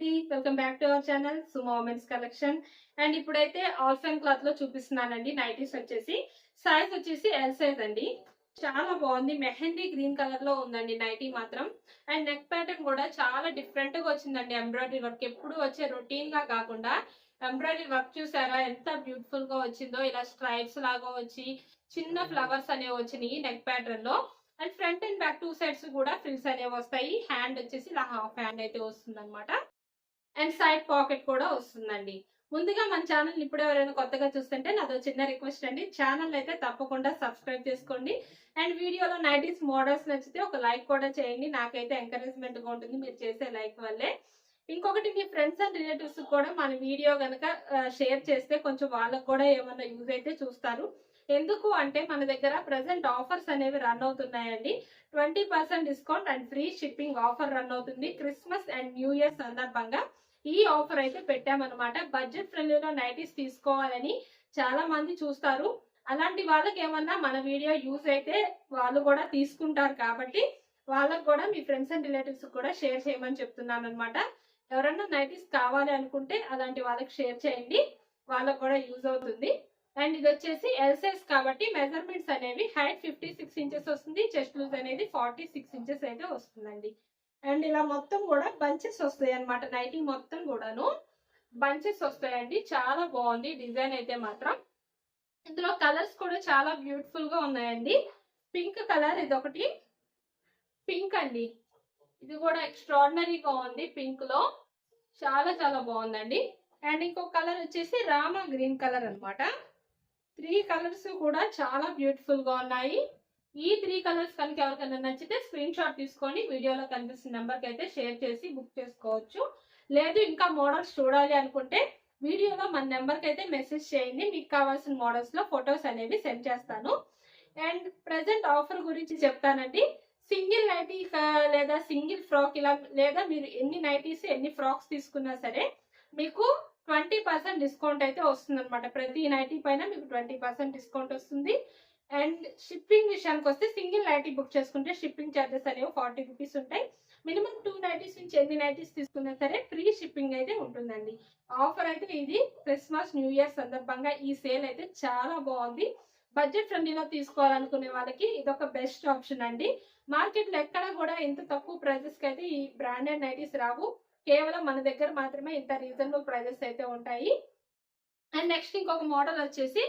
Welcome back to our channel Suma women's collection. And ఇప్పుడైతే alpine cloth లో చూపిస్తున్నానండి. Nighties వచ్చేసి సైజ్ వచ్చేసి ఎల్ సైజ్ అండి. చాలా బాగుంది, మెహందీ గ్రీన్ కలర్ లో ఉందండి నైటీ మాత్రం. అండ్ నెక్ ప్యాటర్న్ కూడా చాలా డిఫరెంట్ గా వచ్చిందండి. ఎంబ్రాయిడరీ వర్క్ ఎప్పుడు వచ్చే రొటీన్ గా కాకుండా ఎంబ్రాయిడరీ వర్క్ చూసారా ఎంత బ్యూటిఫుల్ గా వచ్చిందో. ఇలా స్ట్రైప్స్ లాగా వచ్చి చిన్న ఫ్లవర్స్ అనేవి వచ్చినాయి నెక్ ప్యాటర్న్ లో. And front and back two sides కూడా ఫ్రిల్స్ అనేవి వస్తాయి. హ్యాండ్ వచ్చేసి ఇలా హాఫ్ హ్యాండ్ అయితే వస్తుంది అనమాట. అండ్ సైడ్ పాకెట్ కూడా వస్తుందండి. ముందుగా మన ఛానల్ ఇప్పుడు ఎవరైనా కొత్తగా చూస్తుంటే నాదో చిన్న రిక్వెస్ట్ అండి, ఛానల్ అయితే తప్పకుండా సబ్స్క్రైబ్ చేసుకోండి. అండ్ వీడియోలో నైటీస్ మోడల్స్ నచ్చితే ఒక లైక్ కూడా చేయండి, నాకైతే ఎంకరేజ్మెంట్ గా ఉంటుంది మీరు చేసే లైక్ వల్లే. ఇంకొకటి మీ ఫ్రెండ్స్ అండ్ రిలేటివ్స్ కూడా మన వీడియో కనుక షేర్ చేస్తే కొంచెం వాళ్ళకు కూడా ఏమన్నా యూజ్ అయితే చూస్తారు. ఎందుకు అంటే మన దగ్గర ప్రెసెంట్ ఆఫర్స్ అనేవి రన్ అవుతున్నాయండి. 20% discount and free shipping offer run అవుతుంది క్రిస్మస్ అండ్ న్యూ ఇయర్ సందర్భంగా. ఈ ఆఫర్ అయితే పెట్టామన్నమాట. బడ్జెట్ ఫ్రెండ్లీలో నైటీస్ తీసుకోవాలని చాలా మంది చూస్తారు. అలాంటి వాళ్ళకి ఏమన్నా మన వీడియో యూజ్ అయితే వాళ్ళు కూడా తీసుకుంటారు కాబట్టి వాళ్ళకు కూడా మీ ఫ్రెండ్స్ అండ్ రిలేటివ్స్ కూడా షేర్ చేయమని చెప్తున్నాను అనమాట. ఎవరన్నా నైటీస్ కావాలి అనుకుంటే అలాంటి వాళ్ళకి షేర్ చేయండి, వాళ్ళకు కూడా యూజ్ అవుతుంది. అండ్ ఇది వచ్చేసి ఎల్ సైజ్ కాబట్టి మెజర్మెంట్స్ అనేవి హైట్ 56 ఇంచెస్ వస్తుంది, చెస్ట్ లూజ్ అనేది 46 ఇంచెస్ అయితే వస్తుందండి. అండ్ ఇలా మొత్తం కూడా బంచెస్ వస్తాయి అనమాట. నైటీ మొత్తం కూడాను బంచెస్ వస్తాయండి. చాలా బాగుంది డిజైన్ అయితే మాత్రం. ఇందులో కలర్స్ కూడా చాలా బ్యూటిఫుల్ గా ఉన్నాయండి. పింక్ కలర్ ఇది ఒకటి, పింక్ అండి, ఇది కూడా ఎక్స్ట్రాడినరీగా ఉంది. పింక్ లో చాలా చాలా బాగుందండి. అండ్ ఇంకొక కలర్ వచ్చేసి రామా గ్రీన్ కలర్ అనమాట. 3 కలర్స్ కూడా చాలా బ్యూటిఫుల్ గా ఉన్నాయి. ఈ 3 కలర్స్ కనుక ఎవరికైనా నచ్చితే స్క్రీన్ షాట్ తీసుకొని వీడియోలో కనిపిస్తున్న నెంబర్కి అయితే షేర్ చేసి బుక్ చేసుకోవచ్చు. లేదు ఇంకా మోడల్స్ చూడాలి అనుకుంటే వీడియోలో మన నెంబర్కి అయితే మెసేజ్ చేయండి, మీకు కావాల్సిన మోడల్స్ లో ఫొటోస్ అనేవి సెండ్ చేస్తాను. అండ్ ప్రెసెంట్ ఆఫర్ గురించి చెప్తానండి. సింగిల్ నైటీ లేదా సింగిల్ ఫ్రాక్ ఇలా లేదా మీరు ఎన్ని నైటీస్ ఎన్ని ఫ్రాక్స్ తీసుకున్నా సరే మీకు 20% డిస్కౌంట్ అయితే వస్తుంది అనమాట. ప్రతి నైటీ పైన మీకు 20% డిస్కౌంట్ వస్తుంది. అండ్ షిప్పింగ్ విషయానికి వస్తే సింగిల్ నైటీ బుక్ చేసుకుంటే షిప్పింగ్ ఛార్జెస్ అనేవి 40 రూపీస్ ఉంటాయి. మినిమం 2 నైటీస్ నుంచి ఎన్ని నైటీస్ తీసుకున్నా సరే ఫ్రీ షిప్పింగ్ అయితే ఉంటుందండి. ఆఫర్ అయితే ఇది క్రిస్మస్ న్యూ ఇయర్ సందర్భంగా ఈ సేల్ అయితే చాలా బాగుంది. బడ్జెట్ ఫ్రెండ్లీలో తీసుకోవాలనుకునే వాళ్ళకి ఇదొక బెస్ట్ ఆప్షన్ అండి. మార్కెట్ లో ఎక్కడ కూడా ఇంత తక్కువ ప్రైజెస్ కి అయితే ఈ బ్రాండెడ్ నైటీస్ రావు. కేవలం మన దగ్గర మాత్రమే ఇంత రీజనబుల్ ప్రైజెస్ అయితే ఉంటాయి. అండ్ నెక్స్ట్ ఇంకొక మోడల్ వచ్చేసి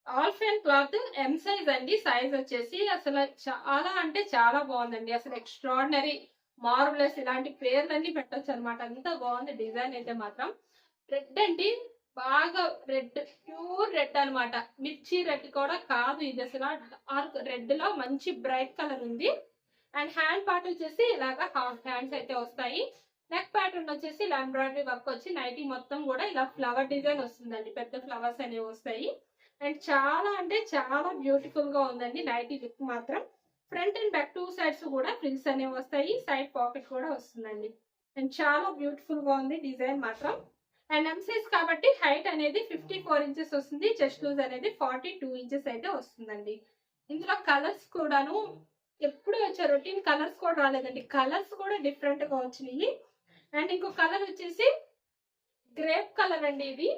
ఆల్ఫైన్ క్లాత్ ఎం సైజ్ అండి. సైజ్ వచ్చేసి అసలు చాలా అంటే చాలా బాగుందండి. అసలు ఎక్స్ట్రాడినరీ మార్వలెస్ ఇలాంటి పేర్లన్నీ పెట్టచ్చు అనమాట. అంత బాగుంది డిజైన్ అయితే మాత్రం. రెడ్ అండి, బాగా రెడ్, ప్యూర్ రెడ్ అనమాట. మిర్చి రెడ్ కూడా కాదు ఇది, అసలు డార్క్ రెడ్ లో మంచి బ్రైట్ కలర్ ఉంది. అండ్ హ్యాండ్ పార్ట్ వచ్చేసి ఇలాగా హాఫ్ హ్యాండ్స్ అయితే వస్తాయి. నెక్ ప్యాటర్న్ వచ్చేసి ఇలా ఎంబ్రాయిడరీ వర్క్ వచ్చి నైటీ మొత్తం కూడా ఇలా ఫ్లవర్ డిజైన్ వస్తుందండి. పెద్ద ఫ్లవర్స్ అనేవి వస్తాయి. అండ్ చాలా అంటే చాలా బ్యూటిఫుల్ గా ఉందండి నైటీ లుక్ మాత్రం. Front and back two sides కూడా ఫ్రిల్స్ అనేవి వస్తాయి, సైడ్ పాకెట్ కూడా వస్తుందండి. అండ్ చాలా బ్యూటిఫుల్ గా ఉంది డిజైన్ మాత్రం. అండ్ ఎం సైజ్ కాబట్టి హైట్ అనేది 54 ఇంచెస్ వస్తుంది, చెస్ట్ లూజ్ అనేది 42 ఇంచెస్ అయితే వస్తుందండి. ఇందులో కలర్స్ కూడాను ఎప్పుడు వచ్చే రొటీన్ కలర్స్ కూడా రాలేదండి, కలర్స్ కూడా డిఫరెంట్ గా వచ్చినాయి. అండ్ ఇంకో కలర్ వచ్చేసి గ్రేప్ కలర్ అండి,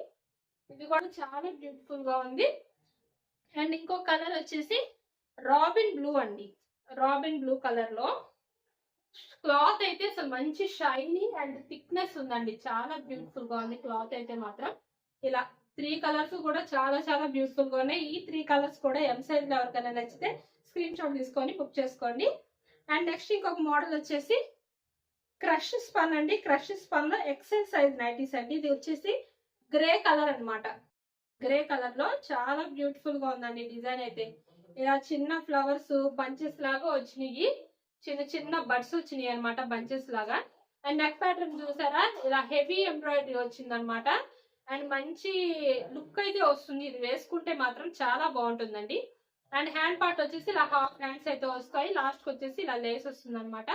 ఇది కూడా చాలా బ్యూటిఫుల్ గా ఉంది. అండ్ ఇంకో కలర్ వచ్చేసి రాబిన్ బ్లూ అండి. రాబిన్ బ్లూ కలర్ లో క్లాత్ అయితే అసలు మంచి షైనీ అండ్ థిక్నెస్ ఉందండి. చాలా బ్యూటిఫుల్ గా ఉంది క్లాత్ అయితే మాత్రం. ఇలా 3 కలర్స్ కూడా చాలా చాలా బ్యూటిఫుల్ గా ఉన్నాయి. ఈ 3 కలర్స్ కూడా ఎం సైజ్ లో ఎవరికైనా నచ్చితే స్క్రీన్ షాట్ తీసుకొని బుక్ చేసుకోండి. అండ్ నెక్స్ట్ ఇంకొక మోడల్ వచ్చేసి క్రష్ స్పన్ అండి. క్రష్ స్పన్ లో ఎక్సెల్ సైజ్ నైటీస్ అండి. ఇది వచ్చేసి గ్రే కలర్ అనమాట. గ్రే కలర్ లో చాలా బ్యూటిఫుల్ గా ఉందండి డిజైన్ అయితే. ఇలా చిన్న ఫ్లవర్స్ బంచెస్ లాగా వచ్చినాయి, చిన్న చిన్న బడ్స్ వచ్చినాయి అనమాట బంచెస్ లాగా. అండ్ నెక్ ప్యాటర్న్ చూసారా, ఇలా హెవీ ఎంబ్రాయిడరీ వచ్చింది అనమాట. అండ్ మంచి లుక్ అయితే వస్తుంది, ఇది వేసుకుంటే మాత్రం చాలా బాగుంటుందండి. అండ్ హ్యాండ్ పార్ట్ వచ్చేసి ఇలా హాఫ్ హ్యాండ్స్ అయితే వస్తాయి, లాస్ట్ కి వచ్చేసి ఇలా లేస్ వస్తుంది అనమాట.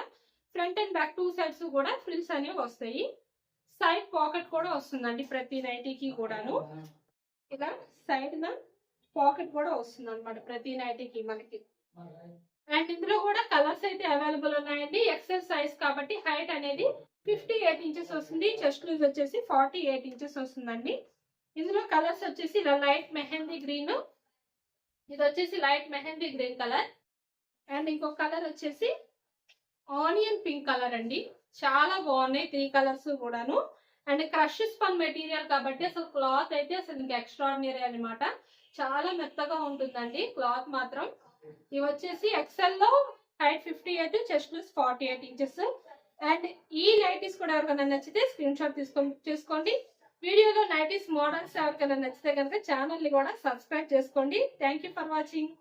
Front and back two sides కూడా ఫ్రిల్స్ అనేవి వస్తాయి, సైడ్ పాకెట్ కూడా వస్తుందండి ప్రతి నైటీకి కూడాను. ఇలా సైడ్ న పాకెట్ కూడా వస్తుంది అనమాట ప్రతి నైటీకి మనకి. అండ్ ఇందులో కూడా కలర్స్ అయితే అవైలబుల్ ఉన్నాయండి. ఎక్సెల్ సైజ్ కాబట్టి హైట్ అనేది 58 ఇంచెస్ వస్తుంది. చెస్ట్ లూజ్ వచ్చేసి 48 ఇంచెస్ వస్తుందండి. ఇందులో కలర్స్ వచ్చేసి ఇలా లైట్ మెహందీ గ్రీన్, ఇది వచ్చేసి light mehndi green colour, and ఇంకొక కలర్ వచ్చేసి ఆనియన్ పింక్ కలర్ అండి. చాలా బాగున్నాయి 3 కలర్స్ కూడాను. అండ్ క్రష్ స్పన్ మెటీరియల్ కాబట్టి అసలు క్లాత్ అయితే అసలు ఇంకా ఎక్స్ట్రాడినరీ అనమాట. చాలా మెత్తగా ఉంటుందండి క్లాత్ మాత్రం. ఇవి వచ్చేసి ఎక్సెల్ లో height 58, chest loose 48 inches. And ఈ నైటీస్ కూడా ఎవరికైనా నచ్చితే స్క్రీన్ షాట్ చేసుకోండి. వీడియోలో నైటీస్ మోడల్స్ ఎవరికైనా నచ్చితే కనుక ఛానల్ ని కూడా సబ్స్క్రైబ్ చేసుకోండి. Thank you for watching.